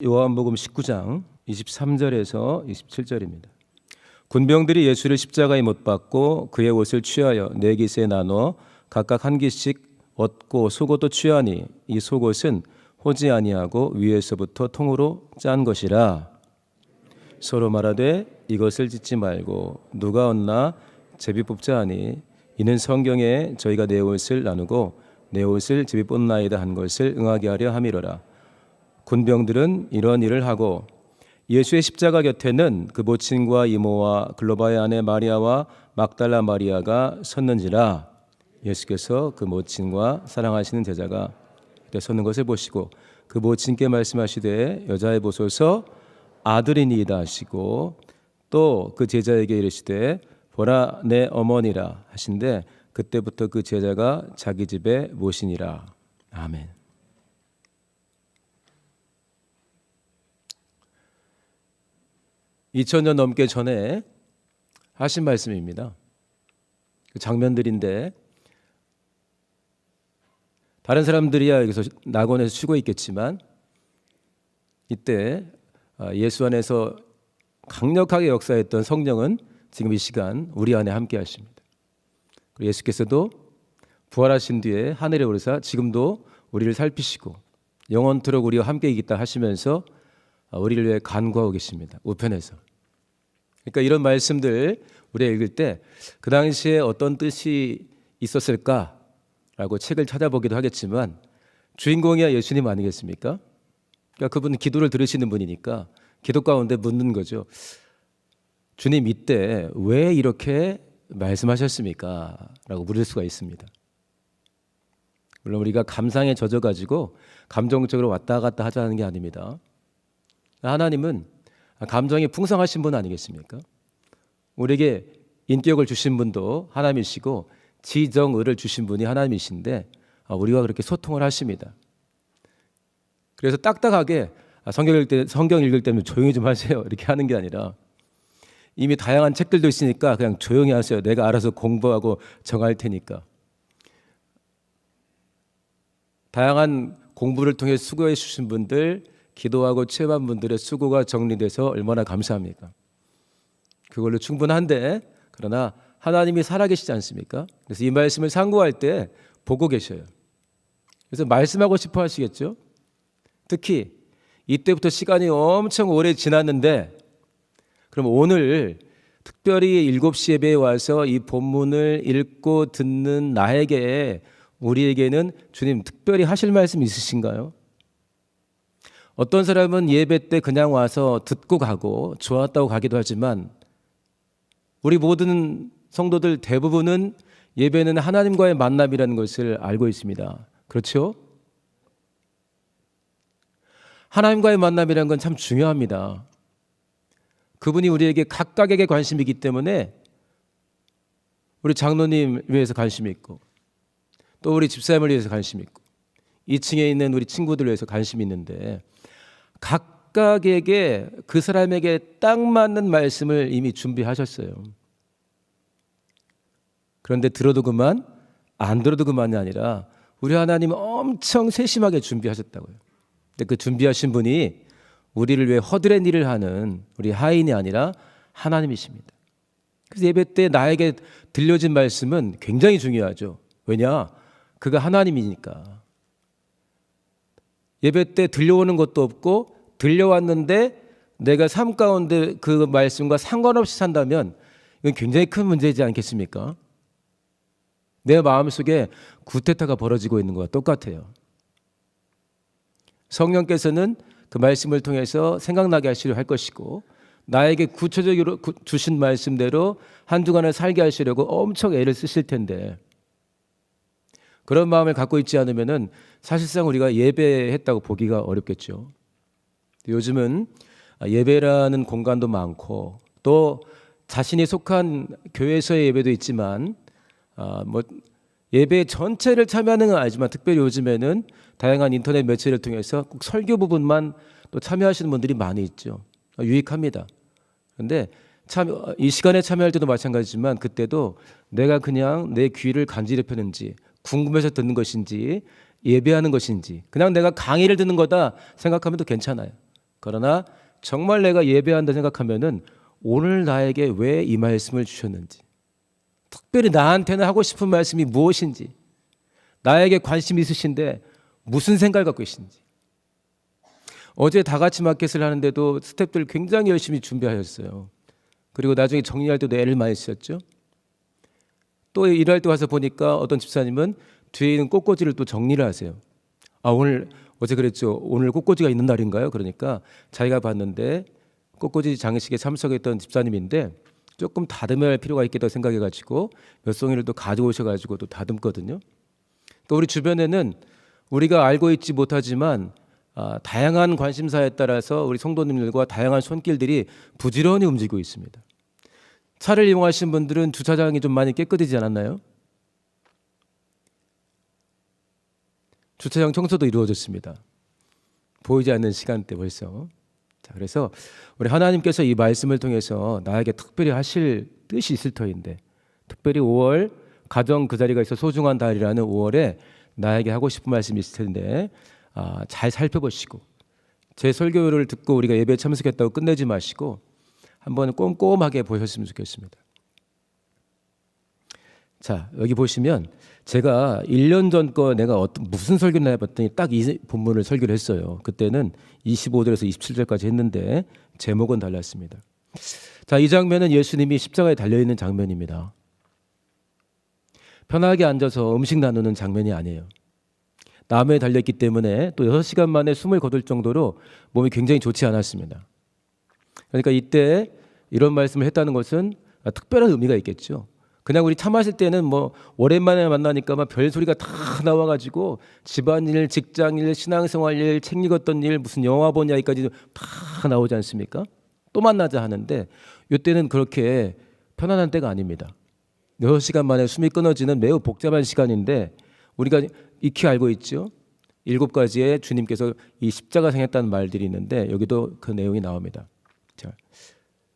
요한복음 19장 23절에서 27절입니다. 군병들이 예수를 십자가에 못 박고 그의 옷을 취하여 네 깃에 나눠 각각 한 깃씩 얻고 속옷도 취하니 이 속옷은 호지 아니하고 위에서부터 통으로 짠 것이라. 서로 말하되 이것을 찢지 말고 누가 얻나 제비 뽑자 하니 이는 성경에 저희가 내 옷을 나누고 내 옷을 제비 뽑나이다 한 것을 응하게 하려 함이로라. 군병들은 이런 일을 하고 예수의 십자가 곁에는 그 모친과 이모와 글로바의 아내 마리아와 막달라 마리아가 섰는지라. 예수께서 그 모친과 사랑하시는 제자가 그때 섰는 것을 보시고 그 모친께 말씀하시되 여자애 보소서 아들이니이다 하시고 또 그 제자에게 이르시되 보라 내 어머니라 하신데 그때부터 그 제자가 자기 집에 모시니라. 아멘. (2000년) 넘게 전에 하신 말씀입니다. 그 장면들인데 다른 사람들이야 여기서 낙원에서 쉬고 있겠지만 이때 예수 안에서 강력하게 역사했던 성령은 지금 이 시간 우리 안에 함께 하십니다. 그리고 예수께서도 부활하신 뒤에 하늘에 오르사 지금도 우리를 살피시고 영원토록 우리와 함께 있다 하시면서 우리를 위해 간구하고 계십니다. 우편에서. 그러니까 이런 말씀들 우리가 읽을 때 그 당시에 어떤 뜻이 있었을까라고 책을 찾아보기도 하겠지만 주인공이야 예수님 아니겠습니까? 그러니까 그분은 기도를 들으시는 분이니까 기도 가운데 묻는 거죠. 주님 이때 왜 이렇게 말씀하셨습니까? 라고 물을 수가 있습니다. 물론 우리가 감상에 젖어가지고 감정적으로 왔다 갔다 하자는 게 아닙니다. 하나님은 감정이 풍성하신 분 아니겠습니까? 우리에게 인격을 주신 분도 하나님이시고 지정의를 주신 분이 하나님이신데 우리와 그렇게 소통을 하십니다. 그래서 딱딱하게 성경 읽을 때는 조용히 좀 하세요 이렇게 하는 게 아니라 이미 다양한 책들도 있으니까 그냥 조용히 하세요. 내가 알아서 공부하고 정할 테니까. 다양한 공부를 통해 수고해 주신 분들, 기도하고 체험한 분들의 수고가 정리돼서 얼마나 감사합니까? 그걸로 충분한데 그러나 하나님이 살아계시지 않습니까? 그래서 이 말씀을 상고할 때 보고 계셔요. 그래서 말씀하고 싶어 하시겠죠? 특히 이때부터 시간이 엄청 오래 지났는데 그럼 오늘 특별히 7시 예배에 와서 이 본문을 읽고 듣는 나에게 우리에게는 주님 특별히 하실 말씀 있으신가요? 어떤 사람은 예배 때 그냥 와서 듣고 가고 좋았다고 가기도 하지만 우리 모든 성도들 대부분은 예배는 하나님과의 만남이라는 것을 알고 있습니다. 그렇죠? 하나님과의 만남이라는 건 참 중요합니다. 그분이 우리에게 각각에게 관심이기 때문에 우리 장로님 위해서 관심이 있고 또 우리 집사님을 위해서 관심이 있고 2층에 있는 우리 친구들 위해서 관심이 있는데 각각에게 그 사람에게 딱 맞는 말씀을 이미 준비하셨어요. 그런데 들어도 그만 안 들어도 그만이 아니라 우리 하나님은 엄청 세심하게 준비하셨다고요. 근데 그 준비하신 분이 우리를 위해 허드렛 일을 하는 우리 하인이 아니라 하나님이십니다. 그래서 예배 때 나에게 들려진 말씀은 굉장히 중요하죠. 왜냐? 그가 하나님이니까. 예배 때 들려오는 것도 없고 들려왔는데 내가 삶 가운데 그 말씀과 상관없이 산다면 이건 굉장히 큰 문제이지 않겠습니까? 내 마음속에 구태타가 벌어지고 있는 것과 똑같아요. 성령께서는 그 말씀을 통해서 생각나게 하시려 할 것이고 나에게 구체적으로 주신 말씀대로 한 주간을 살게 하시려고 엄청 애를 쓰실 텐데 그런 마음을 갖고 있지 않으면은 사실상 우리가 예배했다고 보기가 어렵겠죠. 요즘은 예배라는 공간도 많고 또 자신이 속한 교회에서의 예배도 있지만 예배 전체를 참여하는 건 아니지만 특별히 요즘에는 다양한 인터넷 매체를 통해서 꼭 설교 부분만 또 참여하시는 분들이 많이 있죠. 유익합니다. 그런데 이 시간에 참여할 때도 마찬가지지만 그때도 내가 그냥 내 귀를 간지럽 펴는지 궁금해서 듣는 것인지 예배하는 것인지 그냥 내가 강의를 듣는 거다 생각하면 또 괜찮아요. 그러나 정말 내가 예배한다 생각하면은 오늘 나에게 왜 이 말씀을 주셨는지, 특별히 나한테는 하고 싶은 말씀이 무엇인지, 나에게 관심이 있으신데 무슨 생각을 갖고 계신지. 어제 다 같이 마켓을 하는데도 스태프들 굉장히 열심히 준비하셨어요. 그리고 나중에 정리할 때도 애를 많이 쓰셨죠. 또 일할 때 와서 보니까 어떤 집사님은 뒤에 있는 꽃꽂이를 또 정리를 하세요. 오늘 어제 그랬죠. 오늘 꽃꽂이가 있는 날인가요? 그러니까 자기가 봤는데 꽃꽂이 장식에 참석했던 집사님인데 조금 다듬어야 할 필요가 있겠다고 생각해가지고 몇 송이를 또 가져오셔가지고 또 다듬거든요. 또 우리 주변에는 우리가 알고 있지 못하지만 다양한 관심사에 따라서 우리 성도님들과 다양한 손길들이 부지런히 움직이고 있습니다. 차를 이용하신 분들은 주차장이 좀 많이 깨끗해지지 않았나요? 주차장 청소도 이루어졌습니다. 보이지 않는 시간대 벌써. 자, 그래서 우리 하나님께서 이 말씀을 통해서 나에게 특별히 하실 뜻이 있을 터인데, 특별히 5월 가정 그 자리가 있어 소중한 달이라는 5월에 나에게 하고 싶은 말씀이 있을 텐데 잘 살펴보시고, 제 설교를 듣고 우리가 예배에 참석했다고 끝내지 마시고 한번 꼼꼼하게 보셨으면 좋겠습니다. 자, 여기 보시면 제가 1년 전 거 내가 무슨 설교를 해봤더니 딱 이 본문을 설교를 했어요. 그때는 25절에서 27절까지 했는데 제목은 달랐습니다. 자, 이 장면은 예수님이 십자가에 달려있는 장면입니다. 편하게 앉아서 음식 나누는 장면이 아니에요. 나무에 달렸기 때문에 또 6시간 만에 숨을 거둘 정도로 몸이 굉장히 좋지 않았습니다. 그러니까 이때 이런 말씀을 했다는 것은 특별한 의미가 있겠죠. 그냥 우리 차 마실 때는 뭐 오랜만에 만나니까 막 별소리가 다 나와가지고 집안일, 직장일, 신앙생활일, 책 읽었던 일, 무슨 영화 본 이야기까지 다 나오지 않습니까? 또 만나자 하는데 이때는 그렇게 편안한 때가 아닙니다. 6시간 만에 숨이 끊어지는 매우 복잡한 시간인데 우리가 익히 알고 있죠. 7가지의 주님께서 이 십자가 행했다는 말들이 있는데 여기도 그 내용이 나옵니다. 자,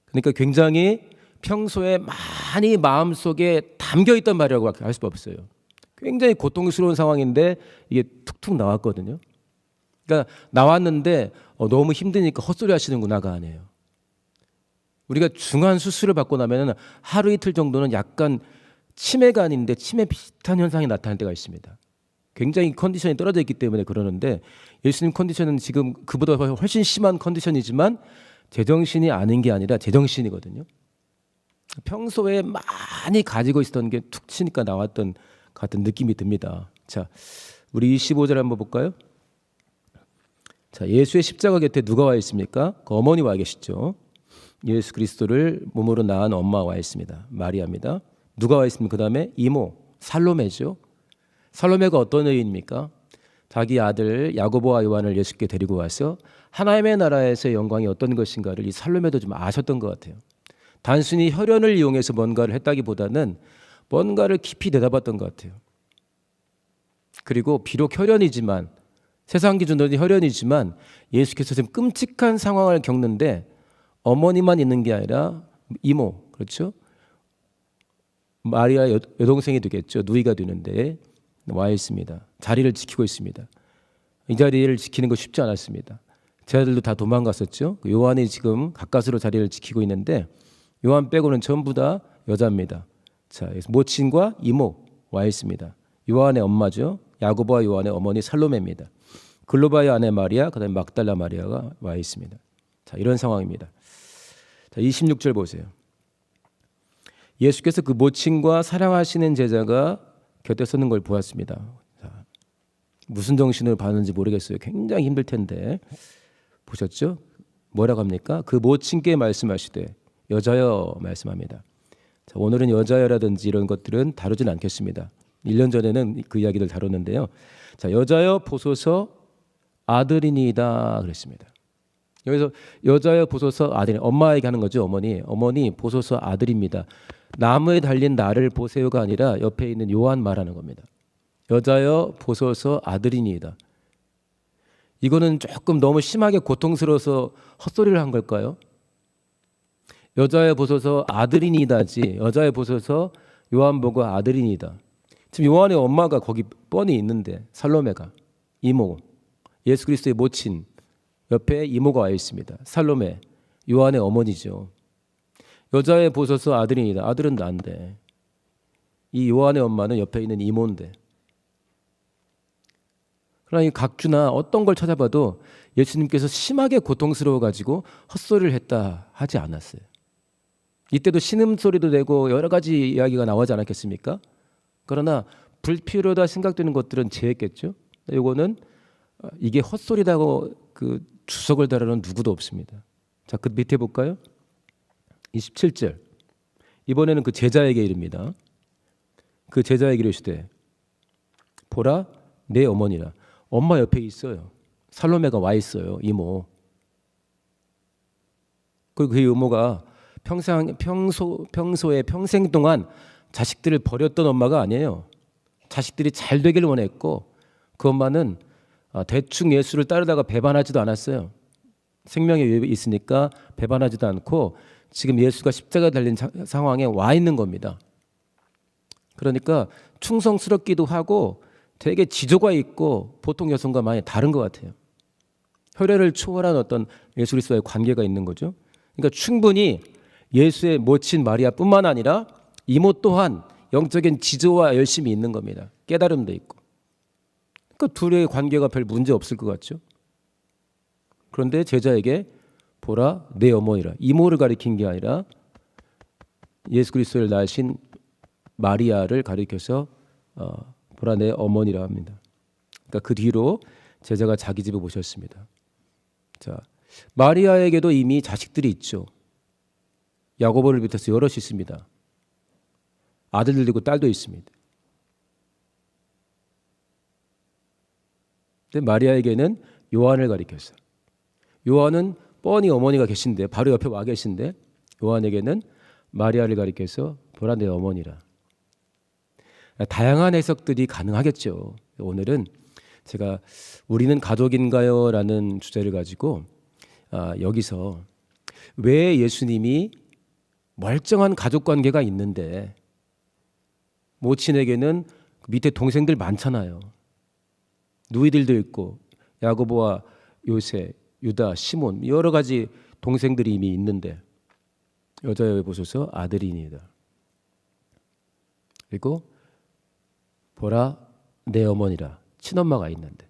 그러니까 굉장히 평소에 많이 마음속에 담겨있던 말이라고 할 수가 없어요. 굉장히 고통스러운 상황인데 이게 툭툭 나왔거든요. 그러니까 나왔는데 너무 힘드니까 헛소리 하시는구나가 아니에요. 우리가 중한 수술을 받고 나면 하루 이틀 정도는 약간 치매가 아닌데 치매 비슷한 현상이 나타날 때가 있습니다. 굉장히 컨디션이 떨어져 있기 때문에 그러는데 예수님 컨디션은 지금 그보다 훨씬 심한 컨디션이지만 제정신이 아닌 게 아니라 제정신이거든요. 평소에 많이 가지고 있었던 게 툭 치니까 나왔던 같은 느낌이 듭니다. 자, 우리 25절 한번 볼까요? 자, 예수의 십자가 곁에 누가 와 있습니까? 그 어머니 와 계시죠. 예수 그리스도를 몸으로 낳은 엄마 와 있습니다. 마리아입니다. 누가 와 있습니까? 그 다음에 이모 살로메죠. 살로메가 어떤 여인입니까? 자기 아들 야고보와 요한을 예수께 데리고 와서 하나님의 나라에서의 영광이 어떤 것인가를 이 살로메도 좀 아셨던 것 같아요. 단순히 혈연을 이용해서 뭔가를 했다기보다는 뭔가를 깊이 내다봤던 것 같아요. 그리고 비록 혈연이지만 세상 기준으로는 혈연이지만 예수께서 지금 끔찍한 상황을 겪는데 어머니만 있는 게 아니라 이모, 그렇죠? 마리아 여동생이 되겠죠. 누이가 되는데 와 있습니다. 자리를 지키고 있습니다. 이 자리를 지키는 거 쉽지 않았습니다. 제 아들도 다 도망갔었죠. 요한이 지금 가까스로 자리를 지키고 있는데 요한 빼고는 전부 다 여자입니다. 자, 모친과 이모 와 있습니다. 요한의 엄마죠. 야고보와 요한의 어머니 살로메입니다. 글로바의 아내 마리아, 그다음에 막달라 마리아가 와 있습니다. 자, 이런 상황입니다. 자, 26절 보세요. 예수께서 그 모친과 사랑하시는 제자가 곁에 서는 걸 보았습니다. 자, 무슨 정신을 받는지 모르겠어요. 굉장히 힘들 텐데 보셨죠? 뭐라고 합니까? 그 모친께 말씀하시되 여자여 말씀합니다. 자, 오늘은 여자여라든지 이런 것들은 다루진 않겠습니다. 1년 전에는 그 이야기를 다뤘는데요. 자, 여자여 보소서 아들이니이다 그랬습니다. 여기서 여자여 보소서 아들이 엄마에게 하는 거죠. 어머니 보소서 아들입니다. 나무에 달린 나를 보세요가 아니라 옆에 있는 요한 말하는 겁니다. 여자여 보소서 아들이니이다. 이거는 조금 너무 심하게 고통스러워서 헛소리를 한 걸까요? 여자여 보소서 아들이니이다지 여자여 보소서 요한 보고 아들이니이다. 지금 요한의 엄마가 거기 뻔히 있는데 살로메가 이모 예수 그리스도의 모친 옆에 이모가 와 있습니다. 살로메, 요한의 어머니죠. 여자의 보소서 아들이니다. 아들은 난데. 이 요한의 엄마는 옆에 있는 이모인데. 그러나 이 각주나 어떤 걸 찾아봐도 예수님께서 심하게 고통스러워 가지고 헛소리를 했다 하지 않았어요. 이때도 신음소리도 내고 여러 가지 이야기가 나오지 않았겠습니까? 그러나 불필요하다 생각되는 것들은 제했겠죠. 이거는 이게 헛소리라고 그 주석을 달아놓은 누구도 없습니다. 자, 그 밑에 볼까요? 27절. 이번에는 그 제자에게 이릅니다. 그 제자에게 이르시되 보라 내 어머니라. 엄마 옆에 있어요. 살로메가 와 있어요. 이모. 그리고 그 이모가 평소에 평생 동안 자식들을 버렸던 엄마가 아니에요. 자식들이 잘 되기를 원했고 그 엄마는 대충 예수를 따르다가 배반하지도 않았어요. 생명의 위협이 있으니까 배반하지도 않고 지금 예수가 십자가에 달린 상황에 와 있는 겁니다. 그러니까 충성스럽기도 하고 되게 지조가 있고 보통 여성과 많이 다른 것 같아요. 혈연을 초월한 어떤 예수 그리스도와의 관계가 있는 거죠. 그러니까 충분히 예수의 모친 마리아뿐만 아니라 이모 또한 영적인 지조와 열심이 있는 겁니다. 깨달음도 있고. 그러니까 둘의 관계가 별 문제 없을 것 같죠. 그런데 제자에게 보라 내 어머니라. 이모를 가리킨 게 아니라 예수 그리스도를 낳으신 마리아를 가리켜서 보라 내 어머니라 합니다. 그러니까 그 뒤로 제자가 자기 집에 모셨습니다. 자, 마리아에게도 이미 자식들이 있죠. 야고보를 비롯해서 여럿이 있습니다. 아들들이고 딸도 있습니다. 근데 마리아에게는 요한을 가리켰어요. 요한은 뻔히 어머니가 계신데 바로 옆에 와 계신데 요한에게는 마리아를 가리켜서 보라 내 어머니라. 다양한 해석들이 가능하겠죠. 오늘은 제가 우리는 가족인가요? 라는 주제를 가지고 여기서 왜 예수님이 멀쩡한 가족관계가 있는데 모친에게는 밑에 동생들 많잖아요. 누이들도 있고 야고보와 요새, 유다, 시몬 여러 가지 동생들이 이미 있는데 여자여 보소서 아들이니이다. 그리고 보라 내 어머니라 친엄마가 있는데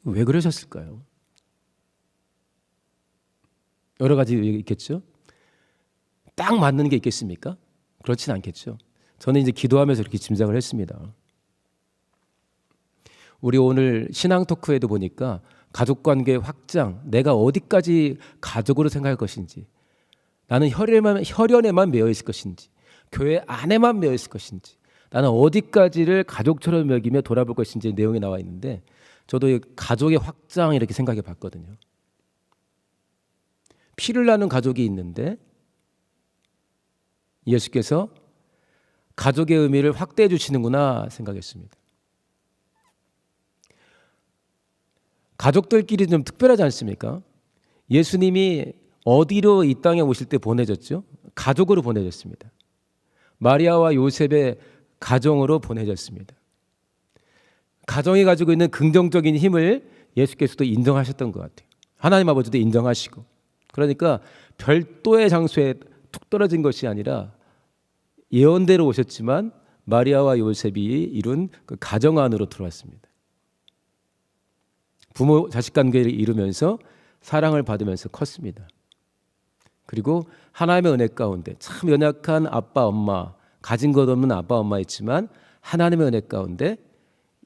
왜 그러셨을까요? 여러 가지 있겠죠. 딱 맞는 게 있겠습니까? 그렇진 않겠죠. 저는 이제 기도하면서 이렇게 짐작을 했습니다. 우리 오늘 신앙 토크에도 보니까 가족관계 확장, 내가 어디까지 가족으로 생각할 것인지, 나는 혈연에만 매여 있을 것인지, 교회 안에만 매여 있을 것인지, 나는 어디까지를 가족처럼 여기며 돌아볼 것인지 내용이 나와 있는데 저도 가족의 확장 이렇게 생각해 봤거든요. 피를 나눈 가족이 있는데 예수께서 가족의 의미를 확대해 주시는구나 생각했습니다. 가족들끼리 좀 특별하지 않습니까? 예수님이 어디로 이 땅에 오실 때 보내졌죠? 가족으로 보내졌습니다. 마리아와 요셉의 가정으로 보내졌습니다. 가정이 가지고 있는 긍정적인 힘을 예수께서도 인정하셨던 것 같아요. 하나님 아버지도 인정하시고. 그러니까 별도의 장소에 툭 떨어진 것이 아니라 예언대로 오셨지만 마리아와 요셉이 이룬 그 가정 안으로 들어왔습니다. 부모 자식 관계를 이루면서 사랑을 받으면서 컸습니다. 그리고 하나님의 은혜 가운데 참 연약한 아빠 엄마, 가진 것 없는 아빠 엄마 있지만 하나님의 은혜 가운데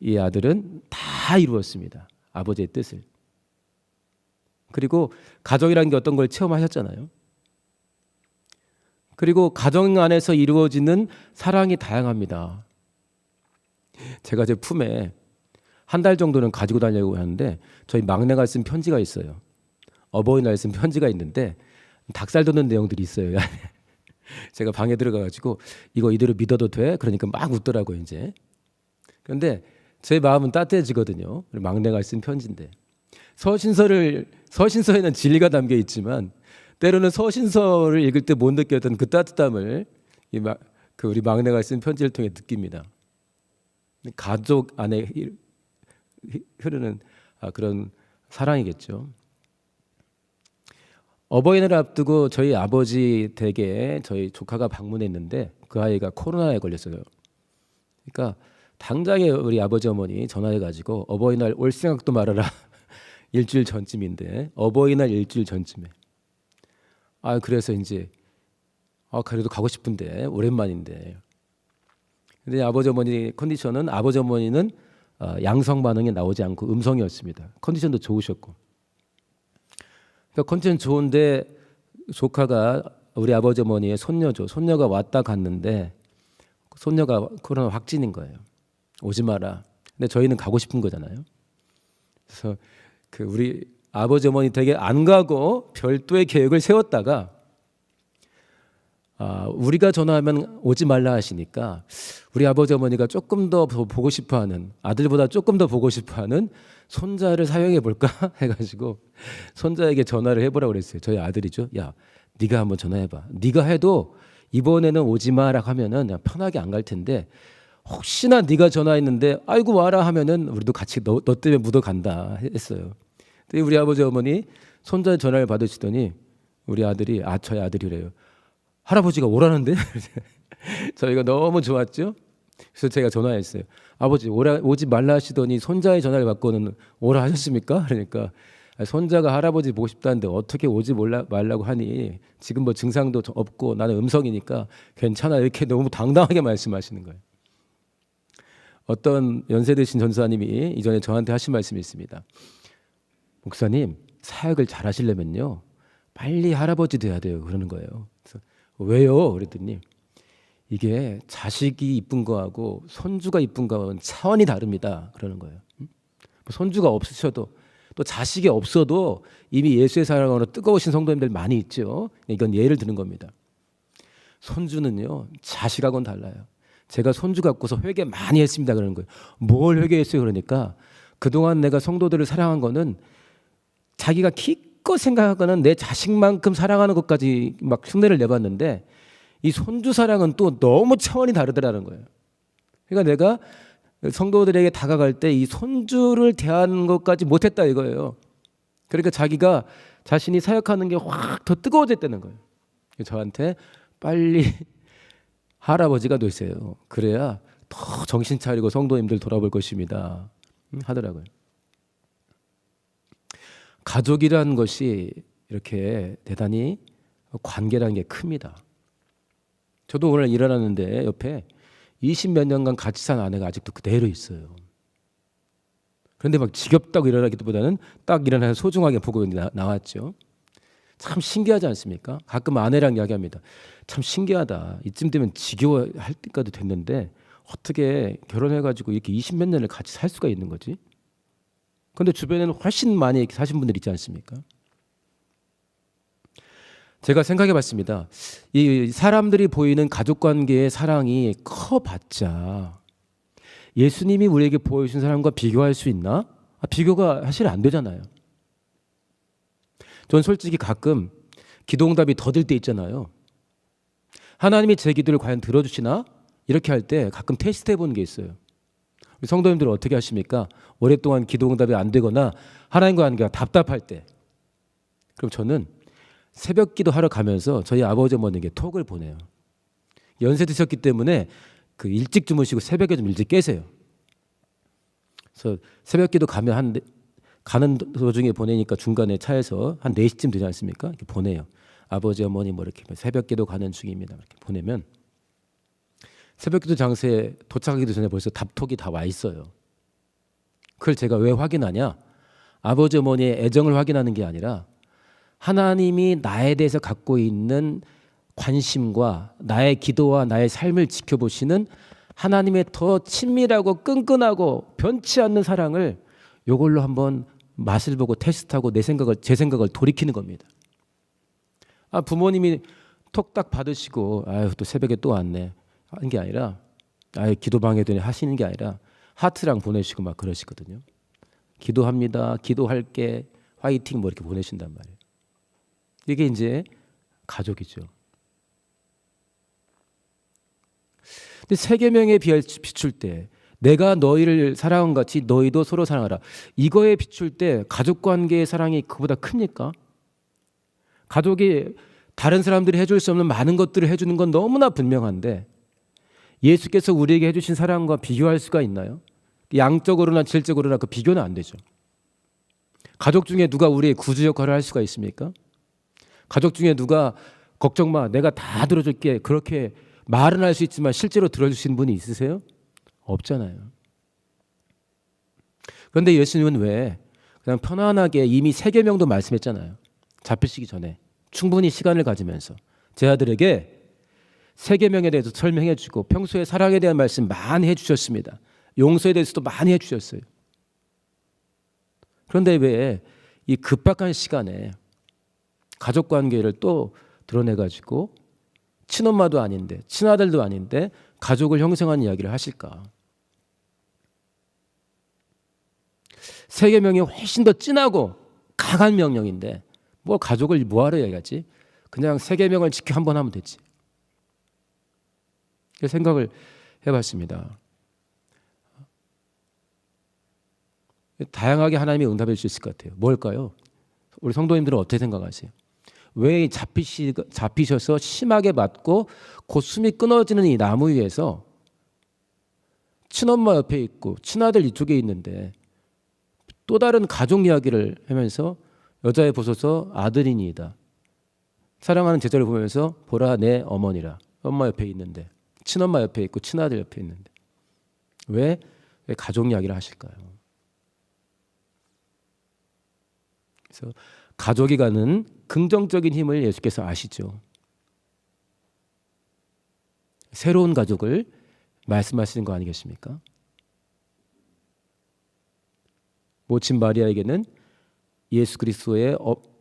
이 아들은 다 이루었습니다. 아버지의 뜻을. 그리고 가족이라는 게 어떤 걸 체험하셨잖아요. 그리고 가정 안에서 이루어지는 사랑이 다양합니다. 제가 제 품에 한 달 정도는 가지고 다니려고 하는데 저희 막내가 쓴 편지가 있어요. 어버이날 쓴 편지가 있는데 닭살 돋는 내용들이 있어요. 제가 방에 들어가가지고 이거 이대로 믿어도 돼? 그러니까 막 웃더라고요 이제. 그런데 제 마음은 따뜻해지거든요. 막내가 쓴 편지인데 서신서에는 진리가 담겨 있지만 때로는 서신서를 읽을 때 못 느꼈던 그 따뜻함을 우리 막내가 쓴 편지를 통해 느낍니다. 가족 안에 흐르는 그런 사랑이겠죠. 어버이날 앞두고 저희 아버지 댁에 저희 조카가 방문했는데 그 아이가 코로나에 걸렸어요. 그러니까 당장에 우리 아버지 어머니 전화해가지고 어버이날 올 생각도 말아라. 일주일 전쯤인데 어버이날 일주일 전쯤에. 그래서 이제 그래도 가고 싶은데 오랜만인데. 근데 아버지 어머니 컨디션은 아버지 어머니는 양성 반응이 나오지 않고 음성이었습니다. 컨디션도 좋으셨고. 그러니까 컨디션 좋은데 조카가 우리 아버지 어머니의 손녀죠. 손녀가 왔다 갔는데 손녀가 코로나 확진인 거예요. 오지 마라. 근데 저희는 가고 싶은 거잖아요. 그래서 우리 아버지 어머니 댁에 안 가고 별도의 계획을 세웠다가 우리가 전화하면 오지 말라 하시니까 우리 아버지 어머니가 조금 더 보고 싶어하는 아들보다 조금 더 보고 싶어하는 손자를 사용해 볼까 해가지고 손자에게 전화를 해보라고 그랬어요. 저희 아들이죠. 야, 네가 한번 전화해봐. 네가 해도 이번에는 오지 마라 하면은 그냥 편하게 안 갈 텐데 혹시나 네가 전화했는데 아이고 와라 하면은 우리도 같이 너 때문에 묻어간다 했어요. 근데 우리 아버지 어머니 손자 전화를 받으시더니 우리 아들이 저희 아들이래요. 할아버지가 오라는데 저희가 너무 좋았죠. 그래서 제가 전화했어요. 아버지 오지 말라 하시더니 손자의 전화를 받고는 오라 하셨습니까? 그러니까 손자가 할아버지 보고 싶다는데 어떻게 오지 말라고 하니 지금 뭐 증상도 없고 나는 음성이니까 괜찮아 이렇게 너무 당당하게 말씀하시는 거예요. 어떤 연세 드신 전사님이 이전에 저한테 하신 말씀이 있습니다. 목사님 사역을 잘 하시려면요 빨리 할아버지 돼야 돼요 그러는 거예요. 그래서 왜요? 그랬더니 이게 자식이 이쁜 거하고 손주가 이쁜 거하고는 차원이 다릅니다 그러는 거예요. 손주가 없으셔도 또 자식이 없어도 이미 예수의 사랑으로 뜨거우신 성도님들 많이 있죠. 이건 예를 드는 겁니다. 손주는요 자식하고는 달라요. 제가 손주 갖고서 회개 많이 했습니다 그러는 거예요. 뭘 회개했어요? 그러니까 그동안 내가 성도들을 사랑한 거는 자기가 기껏 생각하거나 내 자식만큼 사랑하는 것까지 막 흉내를 내봤는데 이 손주 사랑은 또 너무 차원이 다르더라는 거예요. 그러니까 내가 성도들에게 다가갈 때 이 손주를 대하는 것까지 못했다 이거예요. 그러니까 자기가 자신이 사역하는 게 확 더 뜨거워졌다는 거예요. 저한테 빨리 할아버지가 되세요. 그래야 더 정신 차리고 성도님들 돌아볼 것입니다. 하더라고요. 가족이라는 것이 이렇게 대단히 관계라는 게 큽니다. 저도 오늘 일어났는데 옆에 20몇 년간 같이 산 아내가 아직도 그대로 있어요. 그런데 막 지겹다고 일어나기보다는 딱 일어나서 소중하게 보고 나왔죠. 참 신기하지 않습니까? 가끔 아내랑 이야기합니다. 참 신기하다. 이쯤 되면 지겨워할 때까지 됐는데 어떻게 결혼해가지고 이렇게 20몇 년을 같이 살 수가 있는 거지? 그런데 주변에는 훨씬 많이 사신 분들 있지 않습니까? 제가 생각해 봤습니다. 이 사람들이 보이는 가족관계의 사랑이 커봤자 예수님이 우리에게 보여주신 사랑과 비교할 수 있나? 비교가 사실 안 되잖아요. 전 솔직히 가끔 기도응답이 더딜 때 있잖아요. 하나님이 제 기도를 과연 들어주시나? 이렇게 할 때 가끔 테스트 해보는 게 있어요. 성도님들은 어떻게 하십니까? 오랫동안 기도응답이 안 되거나 하나님과 관계가 답답할 때 그럼 저는 새벽 기도하러 가면서 저희 아버지 어머니에게 톡을 보내요. 연세 드셨기 때문에 일찍 주무시고 새벽에 좀 일찍 깨세요. 그래서 새벽 기도 가면 가는 도중에 보내니까 중간에 차에서 한 4시쯤 되지 않습니까? 이렇게 보내요. 아버지 어머니 뭐 이렇게 새벽 기도 가는 중입니다. 이렇게 보내면 새벽 기도 장소에 도착하기도 전에 벌써 답톡이 다 와 있어요. 그걸 제가 왜 확인하냐? 아버지 어머니의 애정을 확인하는 게 아니라 하나님이 나에 대해서 갖고 있는 관심과 나의 기도와 나의 삶을 지켜보시는 하나님의 더 친밀하고 끈끈하고 변치 않는 사랑을 이걸로 한번 맛을 보고 테스트하고 제 생각을 돌이키는 겁니다. 부모님이 톡 딱 받으시고 또 새벽에 또 왔네 하는 게 아니라 기도 방해되네 하시는 게 아니라 하트랑 보내시고 막 그러시거든요. 기도합니다. 기도할게. 화이팅 뭐 이렇게 보내신단 말이에요. 이게 이제 가족이죠. 근데 세계명에 비출 때 내가 너희를 사랑한 같이 너희도 서로 사랑하라. 이거에 비출 때 가족관계의 사랑이 그보다 큽니까? 가족이 다른 사람들이 해줄 수 없는 많은 것들을 해주는 건 너무나 분명한데 예수께서 우리에게 해주신 사랑과 비교할 수가 있나요? 양적으로나 질적으로나 그 비교는 안 되죠. 가족 중에 누가 우리의 구주 역할을 할 수가 있습니까? 가족 중에 누가 걱정 마, 내가 다 들어줄게, 그렇게 말은 할 수 있지만 실제로 들어주신 분이 있으세요? 없잖아요. 그런데 예수님은 왜 그냥 편안하게 이미 세계명도 말씀했잖아요. 잡히시기 전에 충분히 시간을 가지면서 제 아들에게 세계명에 대해서 설명해 주고 평소에 사랑에 대한 말씀 많이 해주셨습니다. 용서에 대해서도 많이 해주셨어요. 그런데 왜 이 급박한 시간에 가족 관계를 또 드러내가지고 친엄마도 아닌데 친아들도 아닌데 가족을 형성하는 이야기를 하실까? 세계명이 훨씬 더 진하고 강한 명령인데 뭐 가족을 뭐하러 얘기하지? 그냥 세계명을 지켜 한번 하면 되지. 생각을 해봤습니다. 다양하게 하나님이 응답해 주실 수 있을 것 같아요. 뭘까요? 우리 성도님들은 어떻게 생각하세요? 왜 잡히셔서 심하게 맞고 곧 숨이 끊어지는 이 나무 위에서 친엄마 옆에 있고 친아들 이쪽에 있는데 또 다른 가족 이야기를 하면서 여자애 보소서 아들이니이다. 사랑하는 제자를 보면서 보라 내 어머니라. 엄마 옆에 있는데 친엄마 옆에 있고 친아들 옆에 있는데 왜 가족 이야기를 하실까요? 그래서 가족이 가는 긍정적인 힘을 예수께서 아시죠. 새로운 가족을 말씀하시는 거 아니겠습니까? 모친 마리아에게는 예수 그리스도의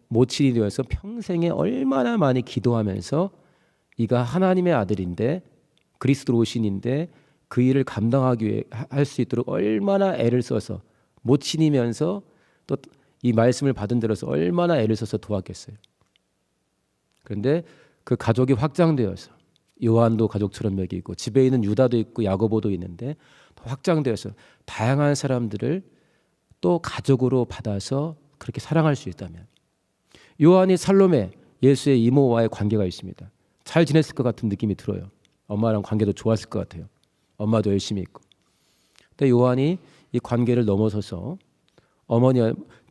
모친이 되어서 평생에 얼마나 많이 기도하면서 이가 하나님의 아들인데 그리스도로 오신인데 그 일을 감당하기 위해 할 수 있도록 얼마나 애를 써서 모친이면서 또 이 말씀을 받은 데로서 얼마나 애를 써서 도왔겠어요. 그런데 그 가족이 확장되어서 요한도 가족처럼 먹이고 집에 있는 유다도 있고 야고보도 있는데 확장되어서 다양한 사람들을 또 가족으로 받아서 그렇게 사랑할 수 있다면 요한이 살로메 예수의 이모와의 관계가 있습니다. 잘 지냈을 것 같은 느낌이 들어요. 엄마랑 관계도 좋았을 것 같아요. 엄마도 열심히 있고. 근데 요한이 이 관계를 넘어서서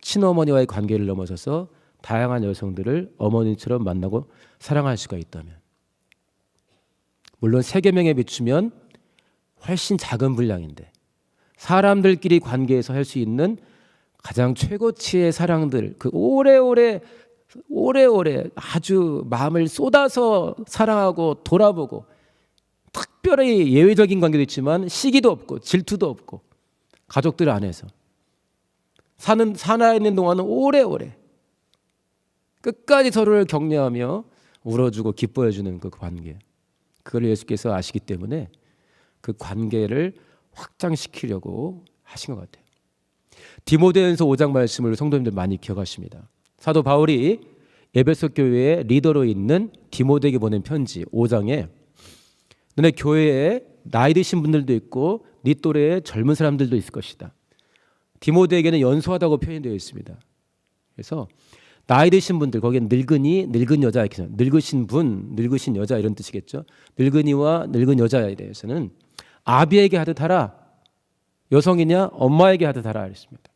친어머니와의 관계를 넘어서서 다양한 여성들을 어머니처럼 만나고 사랑할 수가 있다면 물론 세계명에 비추면 훨씬 작은 분량인데 사람들끼리 관계에서 할 수 있는 가장 최고치의 사랑들 그 오래오래 아주 마음을 쏟아서 사랑하고 돌아보고 특별히 예외적인 관계도 있지만 시기도 없고 질투도 없고 가족들 안에서 살아있는 동안은 오래오래 끝까지 서로를 격려하며 울어주고 기뻐해주는 그 관계 그걸 예수께서 아시기 때문에 그 관계를 확장시키려고 하신 것 같아요. 디모데전서 5장 말씀을 성도님들 많이 기억하십니다. 사도 바울이 에베소 교회의 리더로 있는 디모데에게 보낸 편지 5장에 너네 교회에 나이 드신 분들도 있고 네 또래의 젊은 사람들도 있을 것이다. 디모데에게는 연소하다고 표현되어 있습니다. 그래서 나이 드신 분들 거기는 늙은이, 늙은 여자 이렇게 늙으신 분, 늙으신 여자 이런 뜻이겠죠. 늙은이와 늙은 여자에 대해서는 아비에게 하듯 하라. 여성이냐 엄마에게 하듯 하라 그랬습니다.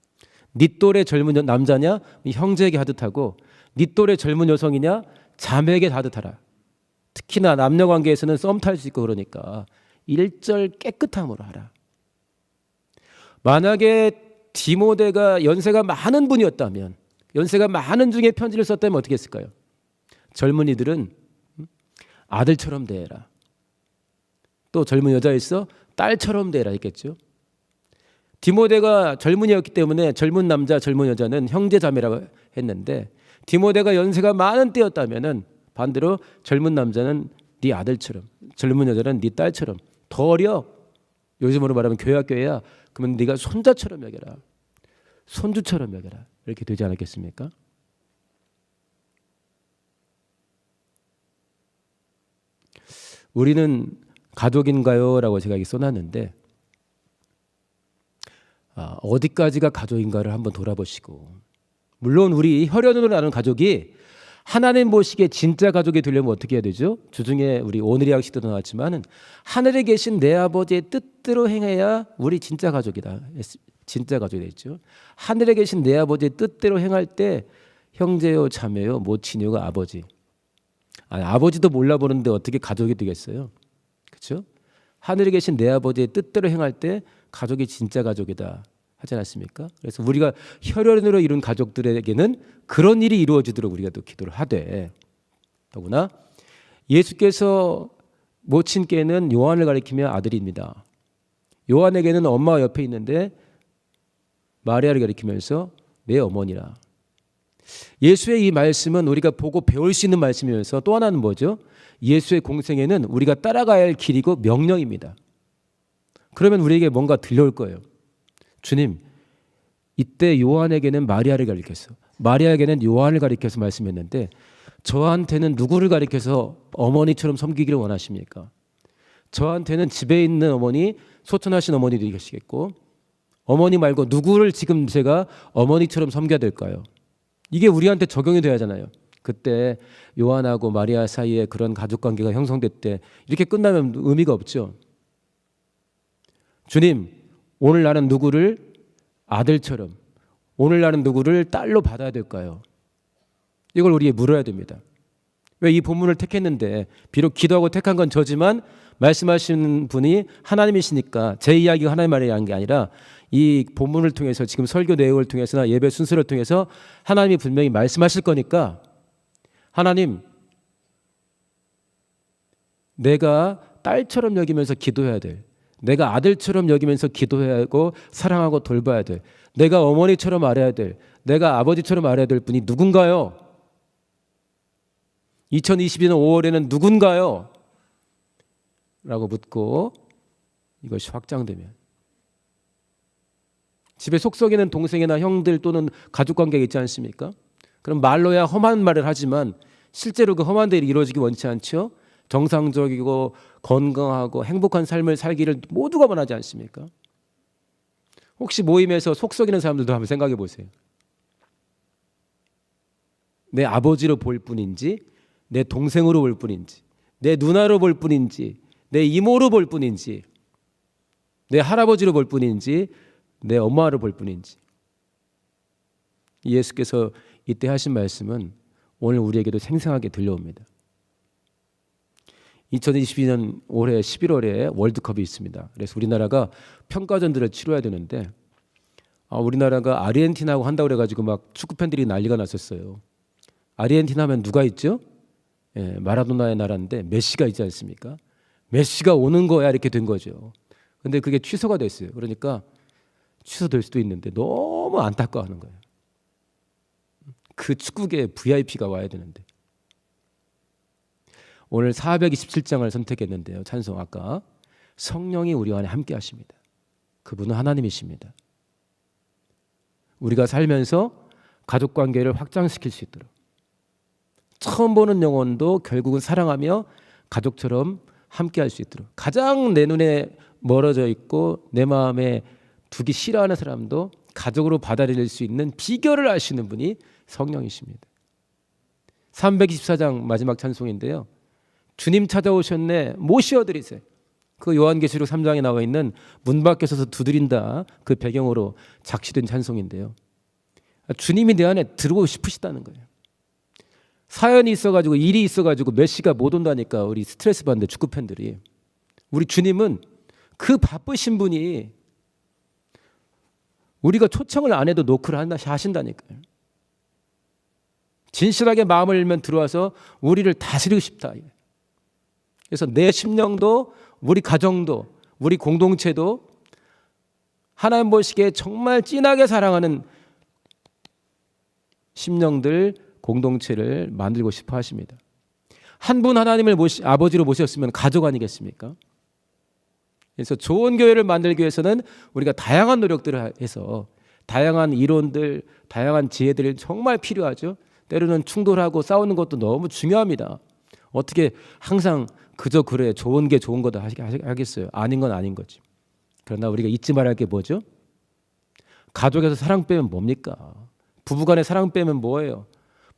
네 또래 젊은 남자냐 형제에게 하듯 하고 네 또래 젊은 여성이냐 자매에게 하듯 하라. 특히나 남녀 관계에서는 썸 탈 수 있고 그러니까 일절 깨끗함으로 하라. 만약에 디모데가 연세가 많은 분이었다면 연세가 많은 중에 편지를 썼다면 어떻게 했을까요? 젊은이들은 아들처럼 대해라. 또 젊은 여자 있어 딸처럼 대해라 했겠죠. 디모데가 젊은이였기 때문에 젊은 남자 젊은 여자는 형제 자매라고 했는데 디모데가 연세가 많은 때였다면은 반대로 젊은 남자는 네 아들처럼 젊은 여자는 네 딸처럼 더 어려 요즘으로 말하면 교회야 그러면 네가 손자처럼 여겨라 손주처럼 여겨라 이렇게 되지 않았겠습니까? 우리는 가족인가요? 라고 제가 여기 써놨는데 어디까지가 가족인가를 한번 돌아보시고 물론 우리 혈연으로 나눈 가족이 하나님 보시기에 진짜 가족이 되려면 어떻게 해야 되죠? 주중에 우리 오늘의 약식도 나왔지만은 하늘에 계신 내 아버지의 뜻대로 행해야 우리 진짜 가족이다. 진짜 가족이 되죠. 하늘에 계신 내 아버지의 뜻대로 행할 때 형제요, 자매요, 모친요가 아버지. 아버지도 몰라보는데 어떻게 가족이 되겠어요? 그렇죠? 하늘에 계신 내 아버지의 뜻대로 행할 때 가족이 진짜 가족이다 하지 않았습니까? 그래서 우리가 혈연으로 이룬 가족들에게는 그런 일이 이루어지도록 우리가 또 기도를 하되, 더구나 예수께서 모친께는 요한을 가리키며 아들입니다. 요한에게는 엄마가 옆에 있는데 마리아를 가리키면서 내 어머니라. 예수의 이 말씀은 우리가 보고 배울 수 있는 말씀이면서 또 하나는 뭐죠? 예수의 공생애는 우리가 따라가야 할 길이고 명령입니다. 그러면 우리에게 뭔가 들려올 거예요. 주님, 이때 요한에게는 마리아를 가리켜서, 마리아에게는 요한을 가리켜서 말씀했는데 저한테는 누구를 가리켜서 어머니처럼 섬기기를 원하십니까? 저한테는 집에 있는 어머니, 소천하신 어머니도 계시겠고, 어머니 말고 누구를 지금 제가 어머니처럼 섬겨야 될까요? 이게 우리한테 적용이 돼야 하잖아요. 그때 요한하고 마리아 사이에 그런 가족관계가 형성됐대. 이렇게 끝나면 의미가 없죠. 주님, 오늘 나는 누구를 아들처럼, 오늘 나는 누구를 딸로 받아야 될까요? 이걸 우리에게 물어야 됩니다. 왜 이 본문을 택했는데, 비록 기도하고 택한 건 저지만 말씀하시는 분이 하나님이시니까 제 이야기가 하나님 말이 한 게 아니라 이 본문을 통해서, 지금 설교 내용을 통해서나 예배 순서를 통해서 하나님이 분명히 말씀하실 거니까, 하나님, 내가 딸처럼 여기면서 기도해야 될, 내가 아들처럼 여기면서 기도해야 하고 사랑하고 돌봐야 될, 내가 어머니처럼 알아야 될, 내가 아버지처럼 알아야 될 분이 누군가요? 2022년 5월에는 누군가요? 라고 묻고 이것이 확장되면, 집에 속 썩이는 동생이나 형들 또는 가족관계가 있지 않습니까? 그럼 말로야 험한 말을 하지만 실제로 그 험한 일이 이루어지기 원치 않죠? 정상적이고 건강하고 행복한 삶을 살기를 모두가 원하지 않습니까? 혹시 모임에서 속 썩이는 사람들도 한번 생각해 보세요. 내 아버지로 볼 뿐인지, 내 동생으로 볼 뿐인지, 내 누나로 볼 뿐인지, 내 이모로 볼 뿐인지, 내 할아버지로 볼 뿐인지, 내 엄마로 볼 뿐인지. 예수께서 이때 하신 말씀은 오늘 우리에게도 생생하게 들려옵니다. 2022년 올해 11월에 월드컵이 있습니다. 그래서 우리나라가 평가전들을 치러야 되는데, 우리나라가 아르헨티나하고 한다고 그래가지고 막 축구 팬들이 난리가 났었어요. 아르헨티나 하면 누가 있죠? 마라도나의 나라인데 메시가 있지 않습니까? 메시가 오는 거야 이렇게 된 거죠. 근데 그게 취소가 됐어요. 그러니까 취소될 수도 있는데 너무 안타까워하는 거예요. 그 축구계에 VIP가 와야 되는데. 오늘 427장을 선택했는데요. 찬송 아까 성령이 우리 안에 함께 하십니다. 그분은 하나님이십니다. 우리가 살면서 가족관계를 확장시킬 수 있도록, 처음 보는 영혼도 결국은 사랑하며 가족처럼 함께 할 수 있도록, 가장 내 눈에 멀어져 있고 내 마음에 두기 싫어하는 사람도 가족으로 받아들일 수 있는 비결을 아시는 분이 성령이십니다. 324장 마지막 찬송인데요. 주님 찾아오셨네 모시어드리세요. 그 요한계시록 3장에 나와 있는 문 밖에 서서 두드린다, 그 배경으로 작시된 찬송인데요. 주님이 내 안에 들어오고 싶으시다는 거예요. 사연이 있어가지고 일이 있어가지고 메시가 못 온다니까 우리 스트레스 받는데, 축구 팬들이. 우리 주님은 그 바쁘신 분이 우리가 초청을 안 해도 노크를 하신다니까요. 진실하게 마음을 열면 들어와서 우리를 다스리고 싶다. 그래서 내 심령도, 우리 가정도, 우리 공동체도 하나님 보시기에 정말 진하게 사랑하는 심령들, 공동체를 만들고 싶어 하십니다. 한 분 하나님을 아버지로 모셨으면 가족 아니겠습니까? 그래서 좋은 교회를 만들기 위해서는 우리가 다양한 노력들을 해서 다양한 이론들, 다양한 지혜들이 정말 필요하죠. 때로는 충돌하고 싸우는 것도 너무 중요합니다. 어떻게 항상 그저 그래 좋은 게 좋은 거다 하겠어요? 아닌 건 아닌 거지. 그러나 우리가 잊지 말아야 할 게 뭐죠? 가족에서 사랑 빼면 뭡니까? 부부간의 사랑 빼면 뭐예요?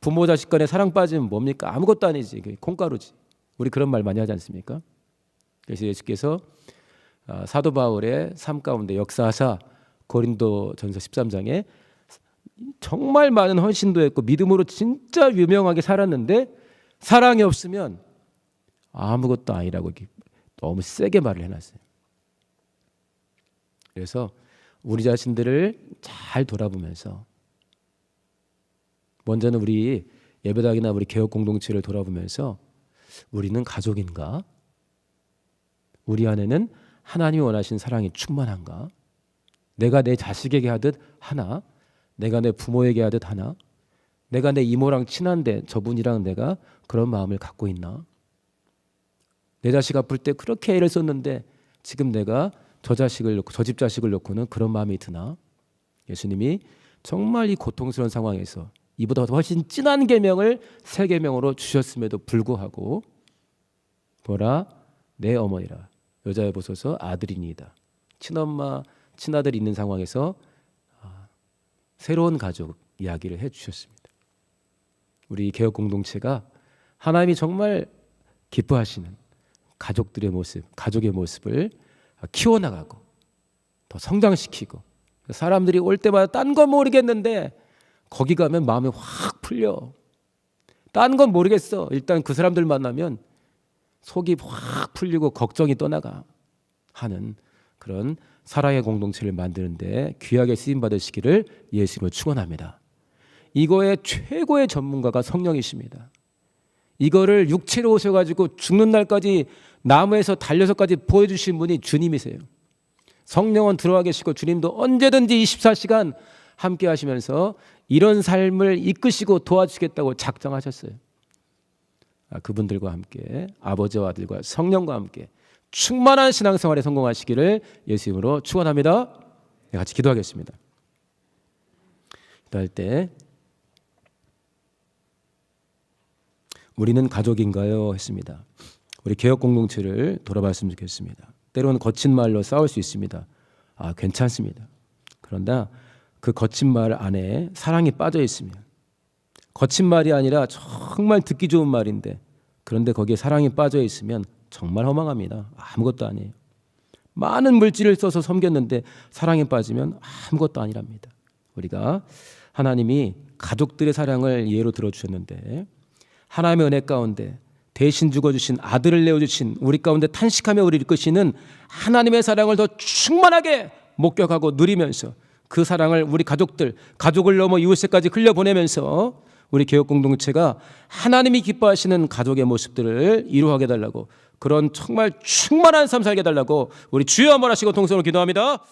부모 자식 간에 사랑 빠지면 뭡니까? 아무것도 아니지. 콩가루지. 우리 그런 말 많이 하지 않습니까? 그래서 예수께서 사도 바울의 삶 가운데 역사하사 고린도전서 13장에 정말 많은 헌신도 했고 믿음으로 진짜 유명하게 살았는데 사랑이 없으면 아무것도 아니라고 너무 세게 말을 해놨어요. 그래서 우리 자신들을 잘 돌아보면서 먼저는 우리 예배당이나 우리 개혁 공동체를 돌아보면서 우리는 가족인가? 우리 안에는 하나님이 원하신 사랑이 충만한가? 내가 내 자식에게 하듯 하나? 내가 내 부모에게 하듯 하나? 내가 내 이모랑 친한데 저분이랑 내가 그런 마음을 갖고 있나? 내 자식 아플 때 그렇게 애를 썼는데 지금 내가 저 집 자식을 놓고는 그런 마음이 드나? 예수님이 정말 이 고통스러운 상황에서 이보다 훨씬 진한 계명을 새 계명으로 주셨음에도 불구하고 보라 내 어머니라 여자여 보소서 아들이니이다. 친엄마 친아들이 있는 상황에서 새로운 가족 이야기를 해주셨습니다. 우리 개혁 공동체가 하나님이 정말 기뻐하시는 가족들의 모습, 가족의 모습을 키워나가고 더 성장시키고 사람들이 올 때마다 딴 건 모르겠는데 거기 가면 마음이 확 풀려. 딴 건 모르겠어. 일단 그 사람들 만나면 속이 확 풀리고 걱정이 떠나가 하는 그런 사랑의 공동체를 만드는데 귀하게 쓰임받으시기를 예수님을 축원합니다. 이거의 최고의 전문가가 성령이십니다. 이거를 육체로 오셔가지고 죽는 날까지 나무에서 달려서까지 보여주신 분이 주님이세요. 성령은 들어와 계시고 주님도 언제든지 24시간 함께 하시면서 이런 삶을 이끄시고 도와주시겠다고 작정하셨어요. 그분들과 함께 아버지와 아들과 성령과 함께 충만한 신앙생활에 성공하시기를 예수님으로 축원합니다. 같이 기도하겠습니다. 기도할 때 우리는 가족인가요? 했습니다. 우리 개혁 공동체를 돌아봤으면 좋겠습니다. 때로는 거친 말로 싸울 수 있습니다. 괜찮습니다. 그런데 그 거친 말 안에 사랑이 빠져 있으면 거친 말이 아니라 정말 듣기 좋은 말인데 그런데 거기에 사랑이 빠져 있으면 정말 허망합니다. 아무것도 아니에요. 많은 물질을 써서 섬겼는데 사랑에 빠지면 아무것도 아니랍니다. 우리가 하나님이 가족들의 사랑을 예로 들어주셨는데 하나님의 은혜 가운데 대신 죽어주신 아들을 내어주신 우리 가운데 탄식하며 우리를 이끄시는 하나님의 사랑을 더 충만하게 목격하고 누리면서 그 사랑을 우리 가족을 넘어 이웃에까지 흘려보내면서 우리 개혁 공동체가 하나님이 기뻐하시는 가족의 모습들을 이루하게 해달라고 그런 정말 충만한 삶 살게 해달라고 우리 주여 한번 하시고 동성으로 기도합니다.